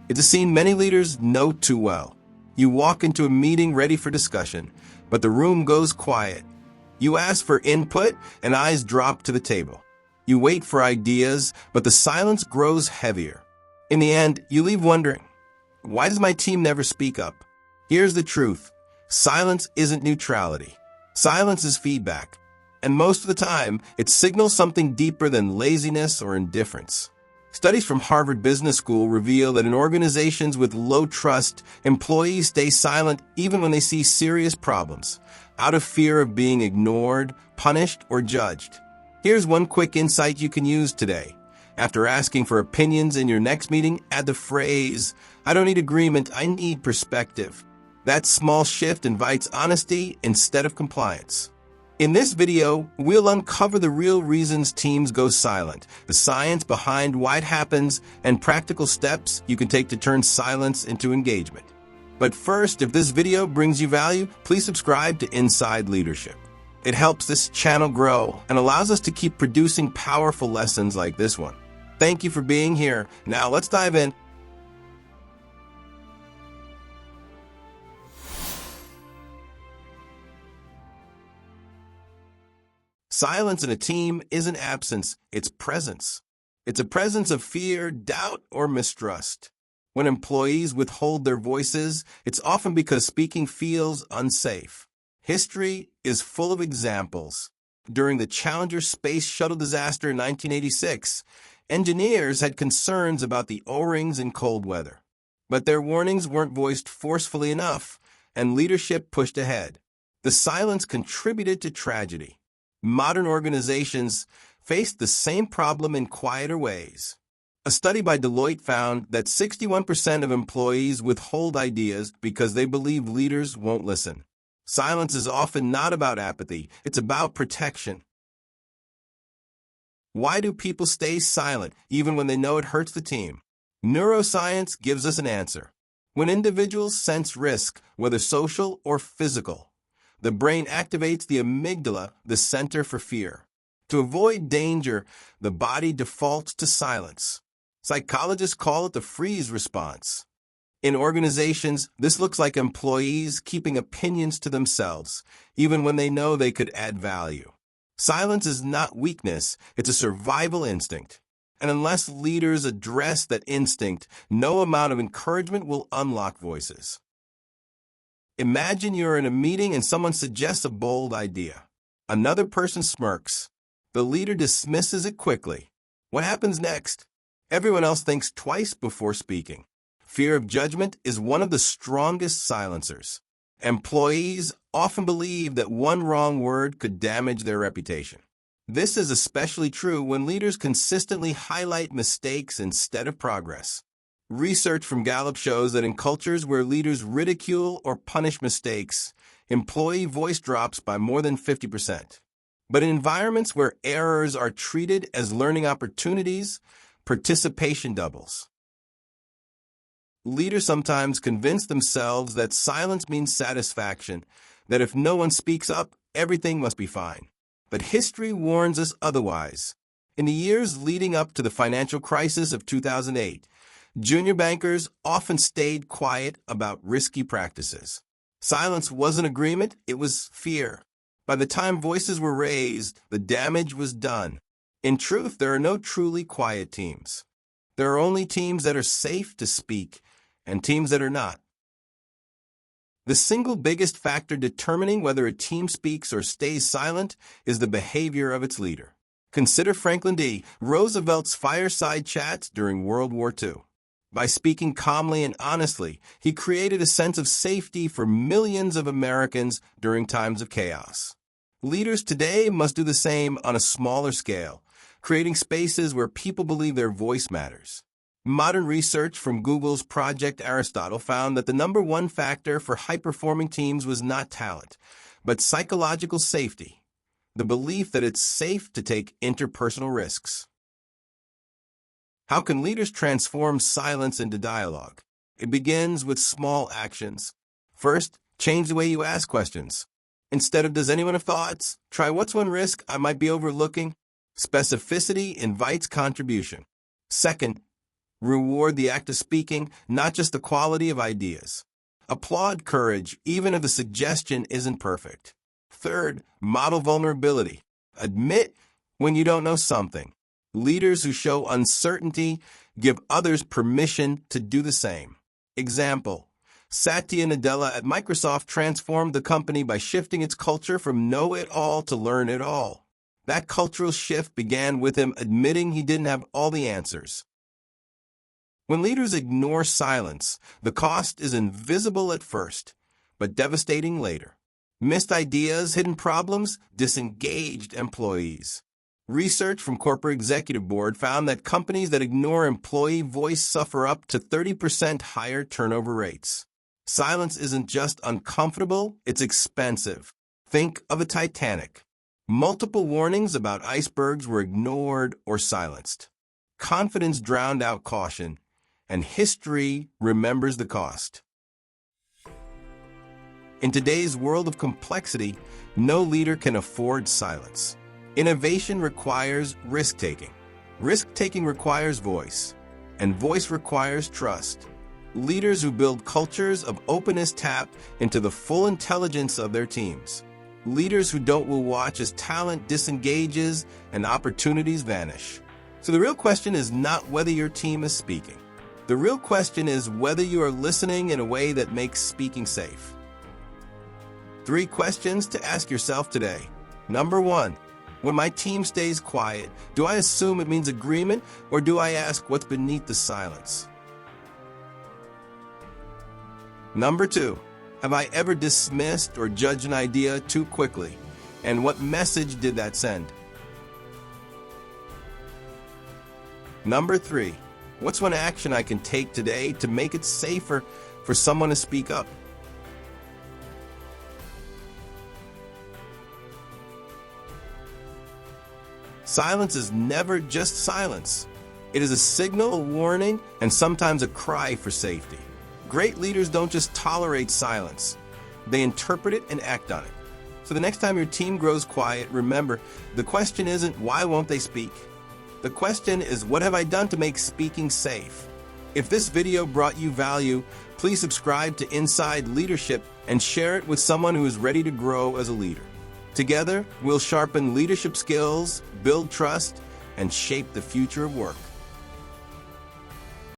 It's a scene many leaders know too well. You walk into a meeting ready for discussion, but the room goes quiet. You ask for input and eyes drop to the table. You wait for ideas, but the silence grows heavier. In the end, you leave wondering, why does my team never speak up? Here's the truth. Silence isn't neutrality. Silence is feedback. And most of the time, it signals something deeper than laziness or indifference. Studies from Harvard Business School reveal that in organizations with low trust, employees stay silent even when they see serious problems, out of fear of being ignored, punished, or judged. Here's one quick insight you can use today. After asking for opinions in your next meeting, add the phrase, "I don't need agreement, I need perspective." That small shift invites honesty instead of compliance. In this video, we'll uncover the real reasons teams go silent, the science behind why it happens, and practical steps you can take to turn silence into engagement. But first, if this video brings you value, please subscribe to Inside Leadership. It helps this channel grow and allows us to keep producing powerful lessons like this one. Thank you for being here. Now let's dive in. Silence in a team isn't absence, it's presence. It's a presence of fear, doubt, or mistrust. When employees withhold their voices, it's often because speaking feels unsafe. History is full of examples. During the Challenger space shuttle disaster in 1986, engineers had concerns about the O-rings in cold weather. But their warnings weren't voiced forcefully enough, and leadership pushed ahead. The silence contributed to tragedy. Modern organizations face the same problem in quieter ways. A study by Deloitte found that 61% of employees withhold ideas because they believe leaders won't listen. Silence is often not about apathy, it's about protection. Why do people stay silent even when they know it hurts the team? Neuroscience gives us an answer. When individuals sense risk, whether social or physical, the brain activates the amygdala, the center for fear. To avoid danger, the body defaults to silence. Psychologists call it the freeze response. In organizations, this looks like employees keeping opinions to themselves, even when they know they could add value. Silence is not weakness, it's a survival instinct. And unless leaders address that instinct, no amount of encouragement will unlock voices. Imagine you're in a meeting and someone suggests a bold idea. Another person smirks. The leader dismisses it quickly. What happens next? Everyone else thinks twice before speaking. Fear of judgment is one of the strongest silencers. Employees often believe that one wrong word could damage their reputation. This is especially true when leaders consistently highlight mistakes instead of progress. Research from Gallup shows that in cultures where leaders ridicule or punish mistakes, employee voice drops by more than 50%. But in environments where errors are treated as learning opportunities, participation doubles. Leaders sometimes convince themselves that silence means satisfaction, that if no one speaks up, everything must be fine. But history warns us otherwise. In the years leading up to the financial crisis of 2008, junior bankers often stayed quiet about risky practices. Silence wasn't agreement, it was fear. By the time voices were raised, the damage was done. In truth, there are no truly quiet teams. There are only teams that are safe to speak and teams that are not. The single biggest factor determining whether a team speaks or stays silent is the behavior of its leader. Consider Franklin D. Roosevelt's fireside chats during World War II. By speaking calmly and honestly, he created a sense of safety for millions of Americans during times of chaos. Leaders today must do the same on a smaller scale, creating spaces where people believe their voice matters. Modern research from Google's Project Aristotle found that the number one factor for high-performing teams was not talent, but psychological safety, the belief that it's safe to take interpersonal risks. How can leaders transform silence into dialogue? It begins with small actions. First, change the way you ask questions. Instead of "does anyone have thoughts?" try "what's one risk I might be overlooking?" Specificity invites contribution. Second, Reward the act of speaking, not just the quality of ideas. Applaud courage, even if the suggestion isn't perfect. Third, model vulnerability. Admit when you don't know something. Leaders who show uncertainty give others permission to do the same. Example: Satya Nadella at Microsoft transformed the company by shifting its culture from know-it-all to learn-it-all. That cultural shift began with him admitting he didn't have all the answers. When leaders ignore silence, the cost is invisible at first, but devastating later. Missed ideas, hidden problems, disengaged employees. Research from Corporate Executive Board found that companies that ignore employee voice suffer up to 30% higher turnover rates. Silence isn't just uncomfortable, it's expensive. Think of the Titanic. Multiple warnings about icebergs were ignored or silenced. Confidence drowned out caution, and history remembers the cost. In today's world of complexity, no leader can afford silence. Innovation requires risk-taking. Risk-taking requires voice, and voice requires trust. Leaders who build cultures of openness tap into the full intelligence of their teams. Leaders who don't will watch as talent disengages and opportunities vanish. So the real question is not whether your team is speaking. The real question is whether you are listening in a way that makes speaking safe. 3 questions to ask yourself today. Number 1, when my team stays quiet, do I assume it means agreement, or do I ask what's beneath the silence? Number 2, have I ever dismissed or judged an idea too quickly? And what message did that send? Number 3, what's one action I can take today to make it safer for someone to speak up? Silence is never just silence. It is a signal, a warning, and sometimes a cry for safety. Great leaders don't just tolerate silence. They interpret it and act on it. So the next time your team grows quiet, remember, the question isn't why won't they speak? The question is, what have I done to make speaking safe? If this video brought you value, please subscribe to Inside Leadership and share it with someone who is ready to grow as a leader. Together, we'll sharpen leadership skills, build trust, and shape the future of work.